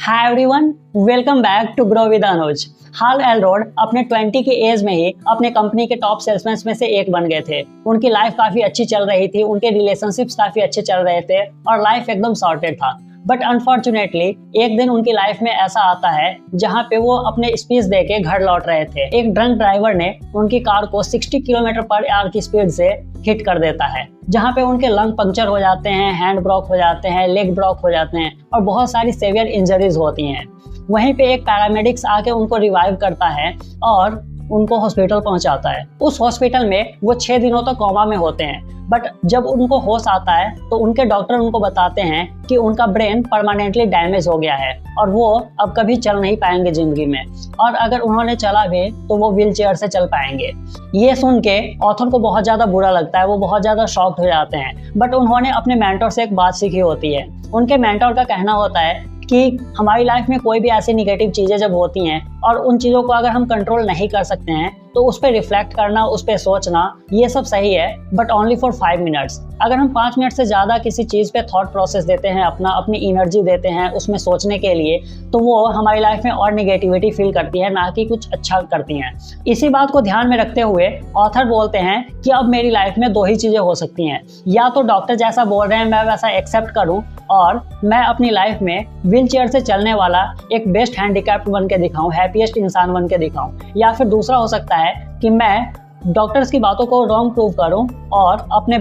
Hi everyone, welcome back to grow with Anuj. हाल एलरोड अपने 20 की एज में ही अपने कंपनी के टॉप सेल्समैन में से एक बन गए थे। उनकी लाइफ काफी अच्छी चल रही थी, उनके रिलेशनशिप्स काफी अच्छे चल रहे थे और लाइफ एकदम सॉर्टेड था। बट अनफॉर्चुनेटली एक दिन उनकी लाइफ में ऐसा आता है जहाँ पे वो अपने स्पीच दे के घर लौट रहे थे। एक ड्रंक ड्राइवर ने उनकी कार को 60 किलोमीटर पर आवर की स्पीड से हिट कर देता है, जहाँ पे उनके लंग पंक्चर हो जाते हैं, हैंड ब्लॉक हो जाते हैं, लेग ब्लॉक हो जाते हैं और बहुत सारी सीवियर इंजरीज होती हैं। वहीं पे एक पैरामेडिक्स आके उनको रिवाइव करता है और उनको हॉस्पिटल पहुंचाता है। उस हॉस्पिटल में वो 6 दिनों तक कोमा में होते हैं। बट जब उनको होश आता है तो उनके डॉक्टर उनको बताते हैं कि उनका ब्रेन परमानेंटली डैमेज हो गया है और वो अब कभी चल नहीं पाएंगे जिंदगी में, और अगर उन्होंने चला भी तो वो व्हील चेयर से चल पाएंगे। ये सुन के ऑथर को बहुत ज़्यादा बुरा लगता है, वो बहुत ज़्यादा शॉक्ड हो जाते हैं। बट उन्होंने अपने मेंटर से एक बात सीखी होती है। उनके मेंटर का कहना होता है कि हमारी लाइफ में कोई भी ऐसी निगेटिव चीज़ें जब होती हैं और उन चीज़ों को अगर हम कंट्रोल नहीं कर सकते हैं तो उस पर रिफ्लेक्ट करना, उस पर सोचना, ये सब सही है, बट ओनली फॉर 5 मिनट्स। अगर हम 5 मिनट से ज़्यादा किसी चीज़ पे थॉट प्रोसेस देते हैं, अपनी एनर्जी देते हैं उसमें सोचने के लिए, तो वो हमारी लाइफ में और निगेटिविटी फील करती है, ना कि कुछ अच्छा करती हैं। इसी बात को ध्यान में रखते हुए ऑथर बोलते हैं कि अब मेरी लाइफ में 2 ही चीज़ें हो सकती हैं, या तो डॉक्टर जैसा बोल रहे हैं मैं वैसा एक्सेप्ट करूँ और मैं अपनी लाइफ में व्हील चेयर से चलने वाला एक बेस्ट हैंडीकैप्ड बन के दिखाऊं, हैप्पीएस्ट इंसान बन के दिखाऊं, या फिर दूसरा हो सकता है कि मैं डॉक्टर्स की बातों को रॉन्ग प्रूव करूं और अपने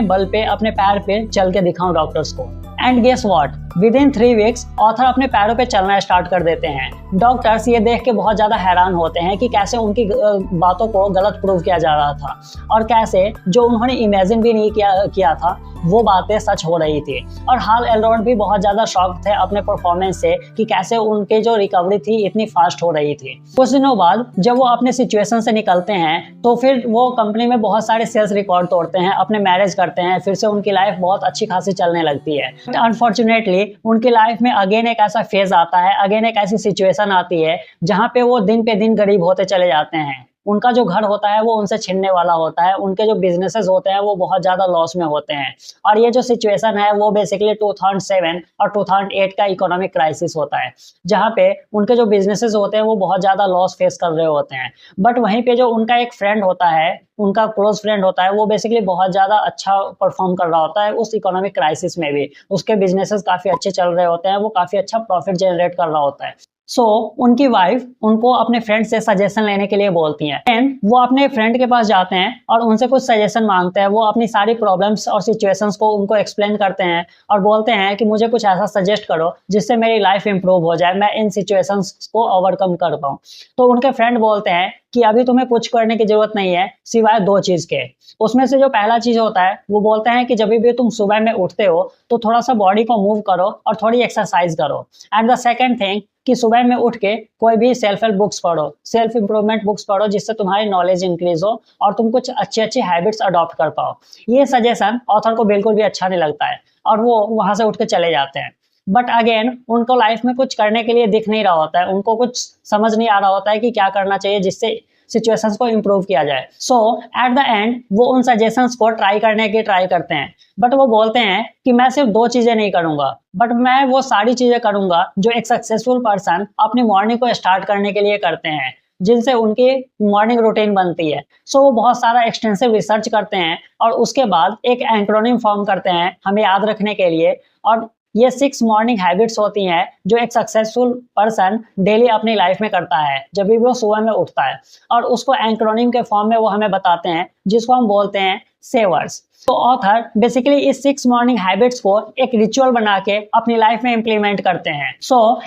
बल पे, अपने पैर पे चल के दिखाऊं डॉक्टर्स को। And guess what, within 3 weeks author अपने पैरों पे चलना स्टार्ट कर देते हैं। डॉक्टर्स ये देख के बहुत ज़्यादा हैरान होते हैं कि कैसे उनकी बातों को गलत प्रूव किया जा रहा था और कैसे जो उन्होंने इमेजिन भी नहीं किया था वो बातें सच हो रही थी। और हाल एलरोड भी बहुत ज़्यादा शॉक थे अपने परफॉर्मेंस से कि कैसे उनके जो रिकवरी थी इतनी फास्ट हो रही थी। कुछ दिनों बाद जब वो अपने सिचुएशन से निकलते हैं तो फिर वो कंपनी में बहुत सारे सेल्स रिकॉर्ड तोड़ते हैं, अपने मैरिज करते हैं, फिर से उनकी लाइफ बहुत अच्छी खासी चलने लगती है। अनफॉर्चुनेटली उनकी लाइफ में अगेन एक ऐसा फेज आता है, अगेन एक ऐसी सिचुएशन आती है जहाँ पे वो दिन पे दिन गरीब होते चले जाते हैं। उनका जो घर होता है वो उनसे छिनने वाला होता है, उनके जो बिजनेसेस होते हैं वो बहुत ज़्यादा लॉस में होते हैं। और ये जो सिचुएशन है वो बेसिकली 2007 और 2008 का इकोनॉमिक क्राइसिस होता है, जहाँ पे उनके जो बिजनेसेस होते हैं वो बहुत ज़्यादा लॉस फेस कर रहे होते हैं। बट वहीं पे जो उनका एक फ्रेंड होता है, उनका क्लोज फ्रेंड होता है, वो बेसिकली बहुत ज़्यादा अच्छा परफॉर्म कर रहा होता है उस इकोनॉमिक क्राइसिस में भी। उसके बिजनेसेस काफ़ी अच्छे चल रहे होते हैं, वो काफ़ी अच्छा प्रॉफिट जनरेट कर रहा होता है। उनकी वाइफ उनको अपने फ्रेंड से सजेशन लेने के लिए बोलती हैं। एंड वो अपने फ्रेंड के पास जाते हैं और उनसे कुछ सजेशन मांगते हैं। वो अपनी सारी प्रॉब्लम्स और सिचुएशंस को उनको एक्सप्लेन करते हैं और बोलते हैं कि मुझे कुछ ऐसा सजेस्ट करो जिससे मेरी लाइफ इंप्रूव हो जाए, मैं इन सिचुएशंस को ओवरकम कर पाऊँ। तो उनके फ्रेंड बोलते हैं कि अभी तुम्हें कुछ करने की जरूरत नहीं है सिवाय 2 चीज के। उसमें से जो पहला चीज होता है वो बोलते हैं कि जब भी तुम सुबह में उठते हो तो थोड़ा सा बॉडी को मूव करो और थोड़ी एक्सरसाइज करो। एंड द सेकंड थिंग कि सुबह में उठ के कोई भी सेल्फ हेल्प बुक्स पढ़ो, सेल्फ इंप्रूवमेंट बुक्स पढ़ो, जिससे तुम्हारी नॉलेज इंक्रीज हो और तुम कुछ अच्छी अच्छी हैबिट्स अडॉप्ट कर पाओ। ये सजेशन ऑथर को बिल्कुल भी अच्छा नहीं लगता है और वो वहां से उठ के चले जाते हैं। बट अगेन उनको लाइफ में कुछ करने के लिए दिख नहीं रहा होता है, उनको कुछ समझ नहीं आ रहा होता है कि क्या करना चाहिए जिससे सिचुएशंस को इम्प्रूव किया जाए। एट द एंड वो उन सजेशंस को ट्राई करते हैं। बट वो बोलते हैं कि मैं सिर्फ 2 चीजें नहीं करूंगा, बट मैं वो सारी चीजें करूंगा जो एक सक्सेसफुल पर्सन अपनी मॉर्निंग को स्टार्ट करने के लिए करते हैं, जिनसे उनकी मॉर्निंग रूटीन बनती है। वो बहुत सारा एक्सटेंसिव रिसर्च करते हैं और उसके बाद एक एंक्रोनिम फॉर्म करते हैं हमें याद रखने के लिए। और ये 6 मॉर्निंग हैबिट्स होती हैं जो एक सक्सेसफुल पर्सन डेली अपनी लाइफ में करता है जब भी वो सुबह में उठता है, और उसको एंक्रोनिम के फॉर्म में वो हमें बताते हैं जिसको हम बोलते हैं सेवर्स। तो ऑथर बेसिकली इस 6 मॉर्निंग हैबिट्स को एक रिचुअल बना के अपनी लाइफ में इम्प्लीमेंट करते हैं।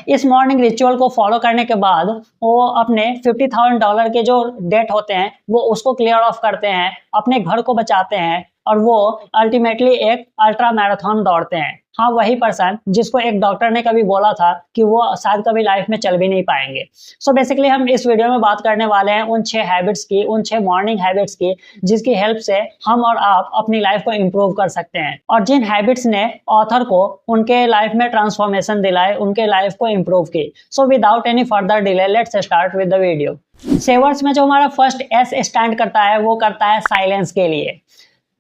इस मॉर्निंग रिचुअल को फॉलो करने के बाद वो अपने $50,000 के जो डेट होते हैं वो उसको क्लियर ऑफ करते हैं, अपने घर को बचाते हैं और वो अल्टीमेटली एक अल्ट्रा मैराथन दौड़ते हैं। हाँ, वही पर्सन जिसको एक डॉक्टर ने कभी बोला था कि वो शायद कभी लाइफ में चल भी नहीं पाएंगे। बेसिकली हम इस वीडियो में बात करने वाले हैं उन 6 हैबिट्स की, उन 6 मॉर्निंग हैबिट्स की जिसकी हेल्प से हम और आप अपनी लाइफ को इम्प्रूव कर सकते हैं और जिन हैबिट्स ने ऑथर को उनके लाइफ में ट्रांसफॉर्मेशन दिलाए, उनके लाइफ को इम्प्रूव की। Without any further delay let's start with the video. Savers में जो हमारा फर्स्ट एस स्टैंड करता है वो करता है साइलेंस के लिए।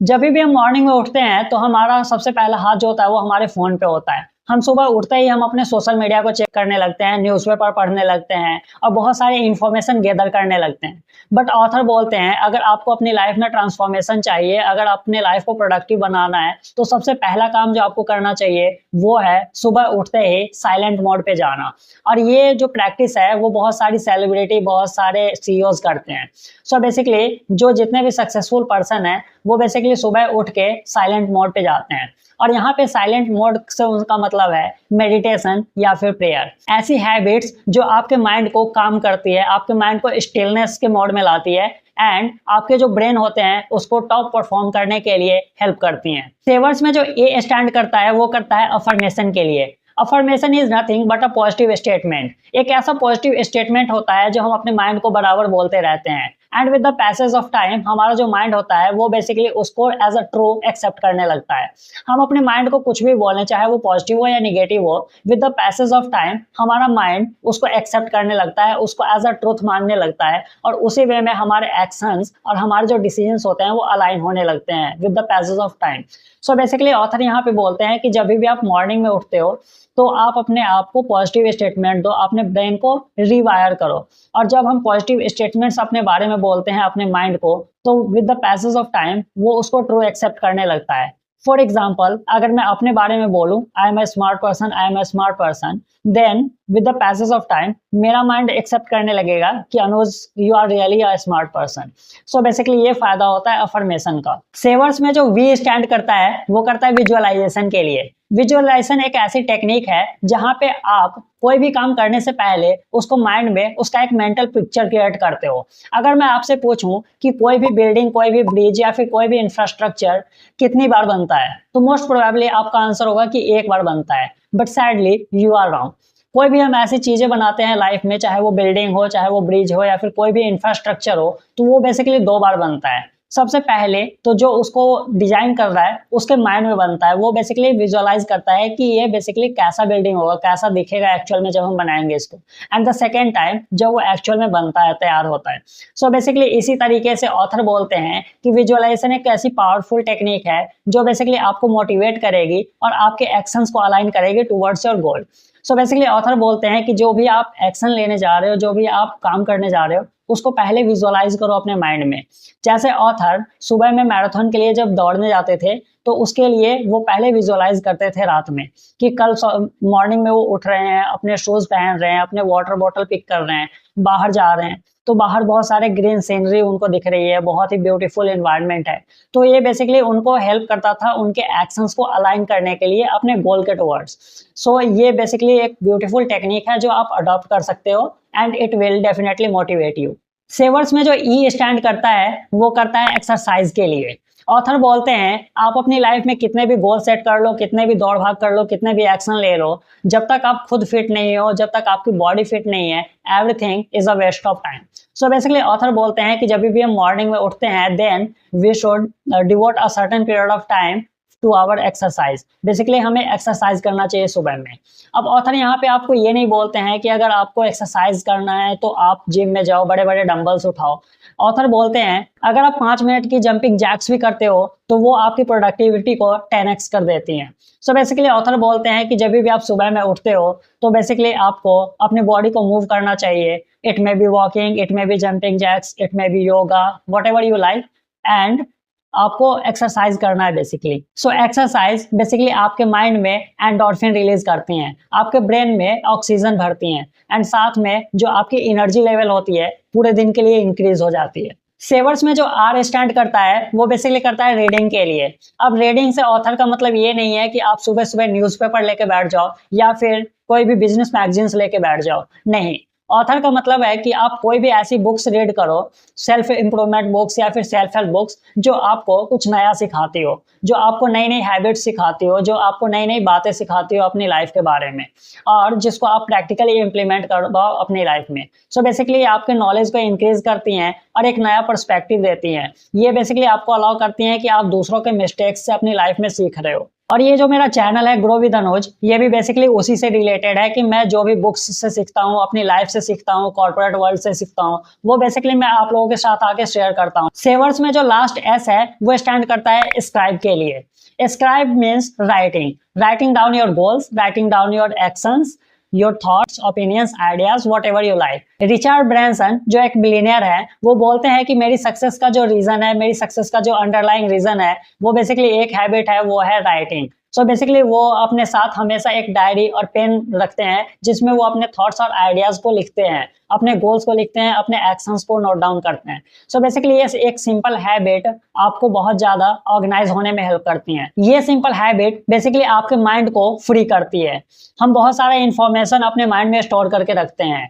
जब भी हम मॉर्निंग में उठते हैं तो हमारा सबसे पहला हाथ जो होता है वो हमारे फोन पे होता है। हम सुबह उठते ही हम अपने सोशल मीडिया को चेक करने लगते हैं, न्यूज़पेपर पढ़ने लगते हैं और बहुत सारे इन्फॉर्मेशन गैदर करने लगते हैं। बट ऑथर बोलते हैं अगर आपको अपनी लाइफ में ट्रांसफॉर्मेशन चाहिए, अगर अपने लाइफ को प्रोडक्टिव बनाना है, तो सबसे पहला काम जो आपको करना चाहिए वो है सुबह उठते ही साइलेंट मोड पे जाना। और ये जो प्रैक्टिस है वो बहुत सारी सेलिब्रिटी, बहुत सारे सीईओज करते हैं। सो बेसिकली जो जितने भी सक्सेसफुल पर्सन है वो बेसिकली सुबह उठ के साइलेंट मोड पे जाते हैं। और यहाँ पे साइलेंट मोड से उनका मतलब है मेडिटेशन या फिर प्रेयर। ऐसी हैबिट्स जो आपके माइंड को काम करती है, आपके माइंड को स्टिलनेस के मोड में लाती है एंड आपके जो ब्रेन होते हैं उसको टॉप परफॉर्म करने के लिए हेल्प करती हैं। सेवर्स में जो ए स्टैंड करता है वो करता है अफर्मेशन के लिए। Affirmation is nothing but a positive statement. एक ऐसा पॉजिटिव स्टेटमेंट होता है जो हम अपने माइंड को बराबर बोलते रहते हैं and with the passage of time हमारा जो माइंड होता है वो बेसिकली उसको एज अ ट्रू एक्सेप्ट करने लगता है। हम अपने माइंड को कुछ भी बोलें, चाहे वो पॉजिटिव हो या निगेटिव हो, with the passage of time हमारा माइंड उसको एक्सेप्ट करने लगता है, उसको एज अ ट्रूथ मानने लगता है और उसी वे में हमारे एक्शंस और हमारे जो डिसीजंस होते हैं वो अलाइन होने लगते हैं with the passage of time. So basically author यहाँ पे बोलते हैं कि जब भी आप मॉर्निंग में उठते हो तो आप अपने आप को पॉजिटिव स्टेटमेंट दो, अपने ब्रेन को रिवायर करो। और जब हम पॉजिटिव स्टेटमेंट्स अपने बारे में बोलते हैं अपने माइंड को, तो with the passage of time वो उसको ट्रू एक्सेप्ट करने लगता है। फॉर एग्जाम्पल, अगर मैं अपने बारे में बोलूं I am a smart person, I am a smart person, then with the passage of time मेरा माइंड एक्सेप्ट करने लगेगा कि Anuj you are really a smart person. So basically ये फायदा होता है अफर्मेशन का। सेवर्स में जो वी स्टैंड करता है वो करता है विजुअलाइजेशन के लिए। विजुअलाइजेशन एक ऐसी टेक्निक है जहां पे आप कोई भी काम करने से पहले उसको माइंड में उसका एक मेंटल पिक्चर क्रिएट करते हो। अगर मैं आपसे पूछूं कि कोई भी बिल्डिंग, कोई भी ब्रिज या फिर कोई भी इंफ्रास्ट्रक्चर कितनी बार बनता है, तो मोस्ट प्रोबेबली आपका आंसर होगा कि एक बार बनता है। But sadly you are wrong. कोई भी हम ऐसी चीजें बनाते हैं लाइफ में, चाहे वो बिल्डिंग हो, चाहे वो ब्रिज हो या फिर कोई भी इंफ्रास्ट्रक्चर हो, तो वो बेसिकली 2 बार बनता है। सबसे पहले तो जो उसको डिजाइन कर रहा है उसके माइंड में बनता है, वो बेसिकली विजुअलाइज करता है कि ये बेसिकली कैसा बिल्डिंग होगा, कैसा दिखेगा एक्चुअल में जब हम बनाएंगे इसको। एंड द सेकेंड टाइम जब वो एक्चुअल में बनता है, तैयार होता है। सो बेसिकली इसी तरीके से ऑथर बोलते हैं कि विजुअलाइजेशन एक ऐसी पावरफुल टेक्निक है जो बेसिकली आपको मोटिवेट करेगी और आपके एक्शंस को अलाइन करेगी towards your goal. So basically author बोलते हैं कि जो भी आप एक्शन लेने जा रहे हो, जो भी आप काम करने जा रहे हो, उसको पहले विजुअलाइज करो अपने माइंड में। जैसे ऑथर सुबह में मैराथन के लिए जब दौड़ने जाते थे तो उसके लिए वो पहले विजुअलाइज करते थे रात में कि कल मॉर्निंग में वो उठ रहे हैं, अपने शूज पहन रहे हैं, अपने वाटर बॉटल पिक कर रहे हैं, बाहर जा रहे हैं, तो बाहर बहुत सारे ग्रीन सीनरी उनको दिख रही है, बहुत ही ब्यूटीफुल एनवायरनमेंट है। तो ये बेसिकली उनको हेल्प करता था उनके एक्शंस को अलाइन करने के लिए अपने गोल के टुवर्ड्स। सो ये बेसिकली एक ब्यूटीफुल टेक्निक है जो आप अडॉप्ट कर सकते हो and it will definitely motivate you. Savers में जो ई स्टैंड करता है वो करता है एक्सरसाइज के लिए। ऑथर बोलते हैं आप अपनी लाइफ में कितने भी गोल सेट कर लो, कितने भी दौड़ भाग कर लो, कितने भी एक्शन ले लो, जब तक आप खुद फिट नहीं हो, जब तक आपकी बॉडी फिट नहीं है, everything is a waste of time. So basically author बोलते हैं कि जब भी हम मॉर्निंग में उठते हैं then we should devote a certain period of time to our exercise. Basically हमें एक्सरसाइज करना चाहिए सुबह में। अब ऑथर यहाँ पे आपको ये नहीं बोलते हैं कि अगर आपको एक्सरसाइज करना है तो आप जिम में जाओ, बड़े बड़े डंबल्स उठाओ। ऑथर बोलते हैं अगर आप 5 मिनट की जंपिंग जैक्स भी करते हो तो वो आपकी प्रोडक्टिविटी को 10x कर देती हैं। सो बेसिकली ऑथर बोलते हैं कि जब भी आप सुबह में उठते हो तो बेसिकली आपको अपने बॉडी को मूव करना चाहिए। It may be walking, it may be jumping jacks, it may be yoga, what ever you like, and आपको एक्सरसाइज करना है बेसिकली। सो एक्सरसाइज बेसिकली आपके माइंड में एंडोर्फिन रिलीज करती हैं, आपके ब्रेन में ऑक्सीजन भरती हैं एंड साथ में जो आपकी एनर्जी लेवल होती है पूरे दिन के लिए इंक्रीज हो जाती है। सेवर्स में जो आर स्टैंड करता है वो बेसिकली करता है रीडिंग के लिए। अब रीडिंग से ऑथर का मतलब ये नहीं है कि आप सुबह सुबह न्यूज़पेपर लेके बैठ जाओ या फिर कोई भी बिजनेस मैगजीन्स लेके बैठ जाओ, नहीं। ऑथर का मतलब है कि आप कोई भी ऐसी बुक्स रीड करो, सेल्फ इम्प्रूवमेंट बुक्स या फिर सेल्फ हेल्प बुक्स, जो आपको कुछ नया सिखाती हो, जो आपको नई नई हैबिट्स सिखाती हो, जो आपको नई नई बातें सिखाती हो अपनी लाइफ के बारे में और जिसको आप प्रैक्टिकली इम्प्लीमेंट कर पाओ अपनी लाइफ में। सो बेसिकली आपके नॉलेज को इंक्रीज करती हैं और एक नया पर्सपेक्टिव देती हैं। ये बेसिकली आपको अलाउ करती हैं कि आप दूसरों के मिस्टेक्स से अपनी लाइफ में सीख रहे हो। और ये जो मेरा चैनल है ग्रो विद अनुज, ये भी बेसिकली उसी से रिलेटेड है कि मैं जो भी बुक्स से सीखता हूँ, अपनी लाइफ से सीखता हूँ, कॉर्पोरेट वर्ल्ड से सीखता हूँ, वो बेसिकली मैं आप लोगों के साथ आके शेयर करता हूँ। सेवर्स में जो लास्ट एस है वो स्टैंड करता है स्क्राइब के लिए। Scribe means writing down your goals, writing down your actions, your thoughts, opinions, ideas, what ever you like. Richard Branson जो एक बिलियनियर है, वो बोलते हैं कि मेरी सक्सेस का जो रीजन है, मेरी सक्सेस का जो अंडरलाइंग रीजन है, वो बेसिकली एक हैबिट है, वो है राइटिंग। सो बेसिकली वो अपने साथ हमेशा एक डायरी और पेन रखते हैं जिसमें वो अपने थॉट्स और आइडियाज को लिखते हैं, अपने गोल्स को लिखते हैं, अपने एक्शंस को नोट डाउन करते हैं। सो बेसिकली ये एक सिंपल हैबिट आपको बहुत ज्यादा ऑर्गेनाइज होने में हेल्प करती है। ये सिंपल हैबिट बेसिकली आपके माइंड को फ्री करती है। हम बहुत सारा इंफॉर्मेशन अपने माइंड में स्टोर करके रखते हैं।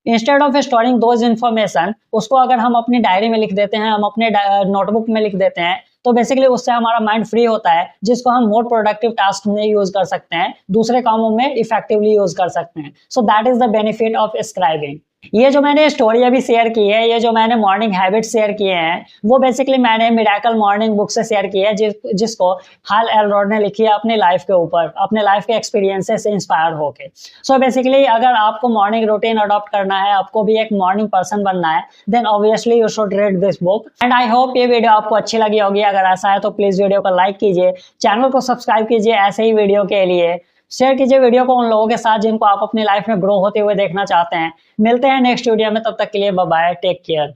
Instead of storing those information, उसको अगर हम अपनी डायरी में लिख देते हैं, हम अपने नोटबुक में लिख देते हैं, तो बेसिकली उससे हमारा माइंड फ्री होता है, जिसको हम मोर प्रोडक्टिव टास्क में यूज कर सकते हैं, दूसरे कामों में इफेक्टिवली यूज कर सकते हैं। So that is the benefit of scribing. ये जो मैंने स्टोरी अभी शेयर की है, ये जो मैंने मॉर्निंग हैबिट्स शेयर किए हैं, वो बेसिकली मैंने मिरेकल मॉर्निंग बुक से शेयर की है, जिसको हाल एलरॉड ने लिखी है अपनी लाइफ के ऊपर, अपने लाइफ के एक्सपीरियंसेस से इंस्पायर होके। सो बेसिकली अगर आपको मॉर्निंग रूटीन अडॉप्ट करना है, आपको भी एक मॉर्निंग पर्सन बनना है, then obviously you should read this book. And I hope ये वीडियो आपको अच्छी लगी होगी। अगर ऐसा है तो प्लीज वीडियो को लाइक कीजिए, चैनल को सब्सक्राइब कीजिए ऐसे ही वीडियो के लिए, शेयर कीजिए वीडियो को उन लोगों के साथ जिनको आप अपनी लाइफ में ग्रो होते हुए देखना चाहते हैं। मिलते हैं नेक्स्ट वीडियो में, तब तक के लिए बाय बाय, टेक केयर।